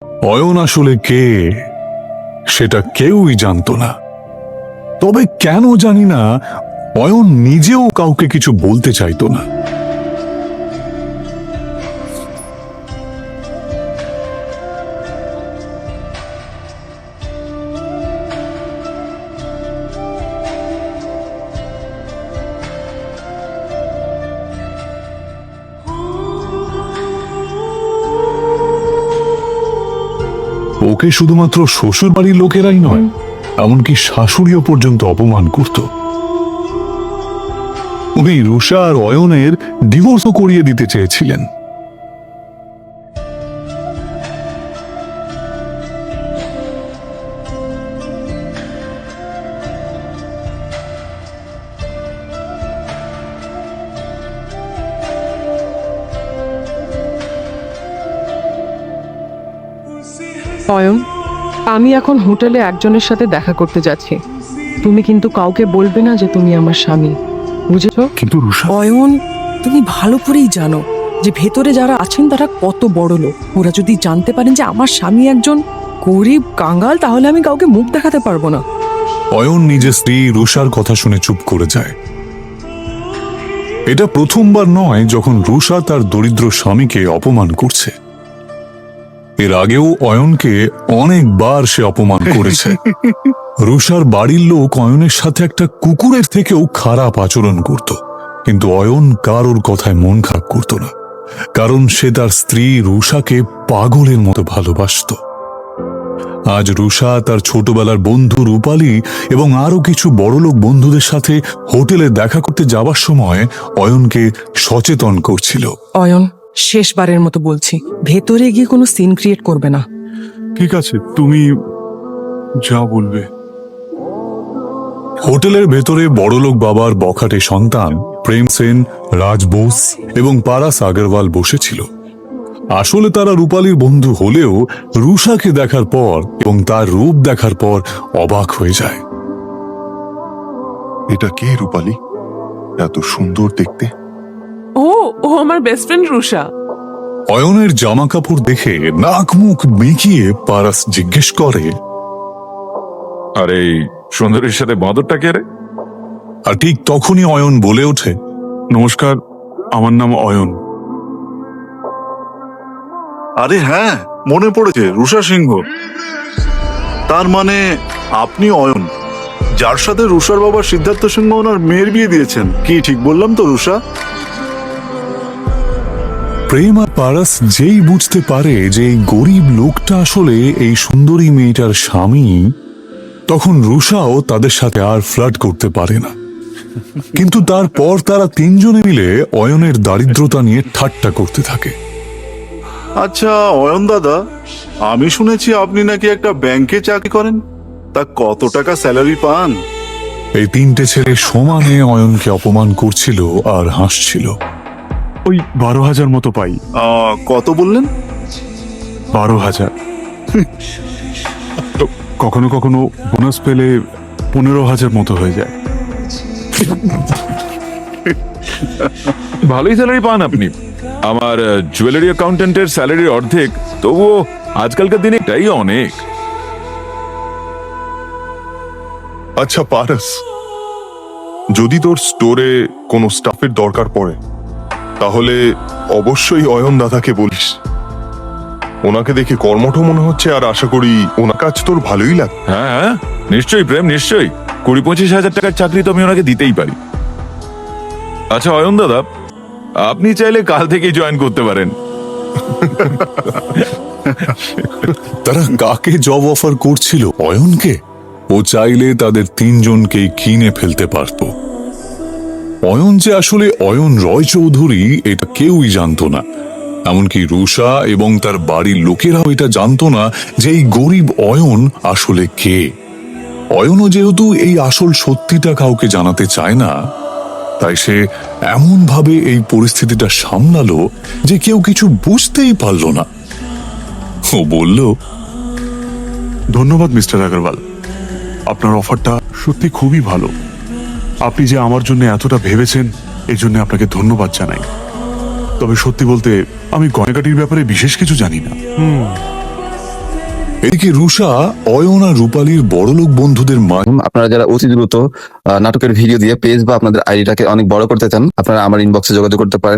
অয়ন আসলে কে সেটা কেউই জানতো না। তবে কেন জানি না, অয়ন নিজেও কাউকে কিছু বলতে চাইতো না। ওকে শুধুমাত্র শ্বশুর বাড়ির লোকেরাই নয়, এমনকি শাশুড়িও পর্যন্ত অপমান করত। উনি রুষা আর অয়নের ডিভোর্সও করিয়ে দিতে চেয়েছিলেন। অয়ন, আমি এখন হোটেলে একজনের সাথে দেখা করতে যাচ্ছি। তুমি কিন্তু কাউকে বলবে না যে তুমি আমার স্বামী, বুঝেছো? কিন্তু রুষা, অয়ন, তুমি ভালো করেই জানো যে ভেতরে যারা আছেন তারা কত বড় লোক। ওরা যদি জানতে পারেন যে আমার স্বামী একজন গরিব কাঙ্গাল, তাহলে আমি কাউকে মুখ দেখাতে পারবো না। অয়ন নিজের স্ত্রী রুষার কথা শুনে চুপ করে যায়। এটা প্রথমবার নয় যখন রুষা তার দরিদ্র স্বামীকে অপমান করছে। এর আগেও অয়নকে অনেকবার সে অপমান করেছে। রুষার বাড়ির লোক অয়নের সাথে একটা কুকুরের থেকেও খারাপ আচরণ করত, কিন্তু অয়ন কারোর কথায় মন খারাপ করত না, কারণ সে তার স্ত্রী রুষাকে পাগলের মতো ভালোবাসত। আজ রুষা তার ছোটবেলার বন্ধু রূপালী এবং আরো কিছু বড়লোক বন্ধুদের সাথে হোটেলে দেখা করতে যাবার সময় অয়নকে সচেতন করছিল। অয়ন, শেষবারের মতো বলছি, ভেতরে গিয়ে কোনো সিন ক্রিয়েট করবে না। ঠিক আছে, তুমি যা বলবে। হোটেলের ভেতরে বড়লোক বাবার বখাটে সন্তান প্রেম সেন, রাজ বোস এবং পারাস আগরওয়াল বসেছিল। আসলে তারা রূপালীর বন্ধু হলেও রুষাকে দেখার পর এবং তার রূপ দেখার পর অবাক হয়ে যায়। এটা কে রূপালী? এত সুন্দর দেখতে। ও ও আমার বেস্ট ফ্রেন্ড রুষা। অয়নের জামা কাপড় দেখে নাক মুখ বেঁকিয়ে পারাস জিজ্ঞেস করে, আর এই সুন্দরীর সাথে বাঁদরটা কে রে? আর ঠিক তখনই অয়ন বলে ওঠে, নমস্কার, আমার নাম অয়ন। আরে হ্যাঁ, মনে পড়েছে, রুষা সিংহ। তার মানে আপনি অয়ন, যার সাথে রুষার বাবা সিদ্ধার্থ সিংহ ওনার মেয়ের বিয়ে দিয়েছেন। কি ঠিক বললাম তো রুষা? প্রেম আর পারাস যেই বুঝতে পারে যে এই গরিব লোকটা আসলে এই সুন্দরী মেয়েটার স্বামী, তখন রুষাও তাদের সাথে আর ফ্লার্ট করতে পারে না। কিন্তু তারপর তারা তিনজনে মিলে অয়নের দারিদ্রতা নিয়ে ঠাট্টা করতে থাকে। আচ্ছা অয়ন দাদা, আমি শুনেছি আপনি নাকি একটা ব্যাংকে চাকরি করেন। তা কত টাকা স্যালারি পান? এই তিনটে ছেলে সমানে অয়নকে অপমান করছিল আর হাসছিল। ওই 12,000 মতো পাই। কত বললেন? 12,000। তো কখনো কখনো বোনাস পেলে 15,000 মতো হয়ে যায়। ভালোই স্যালারি পান আপনি। আমার জুয়েলারি অ্যাকাউন্টেন্টের স্যালারির অর্ধেক, তবুও আজকালকার দিনে এটাই অনেক। আচ্ছা পারাস, যদি তোর স্টোরে কোনো স্টাফের দরকার পড়ে তাহলে অবশ্যই অয়ন দাদাকে বলিস। ওনাকে দেখে কর্মঠ মনে হচ্ছে, আর আশা করি ওনার কাজ তোর ভালোই লাগে। হ্যাঁ হ্যাঁ, নিশ্চয়ই প্রেম, নিশ্চয়ই। 20-25 হাজার টাকার চাকরি তো আমি ওনাকে দিতেই পারি। আচ্ছা অয়ন দাদা, আপনি চাইলে কাল থেকেই জয়েন করতে পারেন। তারা কাকে জব অফার করছিল? অয়নকে? ও চাইলে তাদের তিনজনকেই কিনে ফেলতে পারত। অয়ন যে আসলে অয়ন রয় চৌধুরী এটা কেউই জানতো না, এমনকি রুষা এবং তার বাড়ির লোকেরাও এটা জানতো না যে এই গরিব অয়ন আসলে কে। অয়নও যেহেতু এই আসল সত্যিটা কাউকে জানাতে চায় না, তাই সে এমন ভাবে এই পরিস্থিতিটা সামলালো যে কেউ কিছু বুঝতেই পারল না। ও বলল, ধন্যবাদ মিস্টার আগরওয়াল, আপনার অফারটা সত্যি খুবই ভালো। আপনি যে আমার জন্য এতটা ভেবেছেন, এর জন্য আপনাকে ধন্যবাদ জানাই। তবে সত্যি বলতে আমি গয়নাগাটির ব্যাপারে বিশেষ কিছু জানি না। এদিকে রুষা অয়ন আর রূপালীর বড়লোক বন্ধুদের মাঝে আপনারা যারা অতি দ্রুত নাটকের ভিডিও দিয়ে পেজ বা আপনাদের আইডিটাকে অনেক বড় করতে চান, আপনারা আমার ইনবক্সে যোগাযোগ করতে পারেন।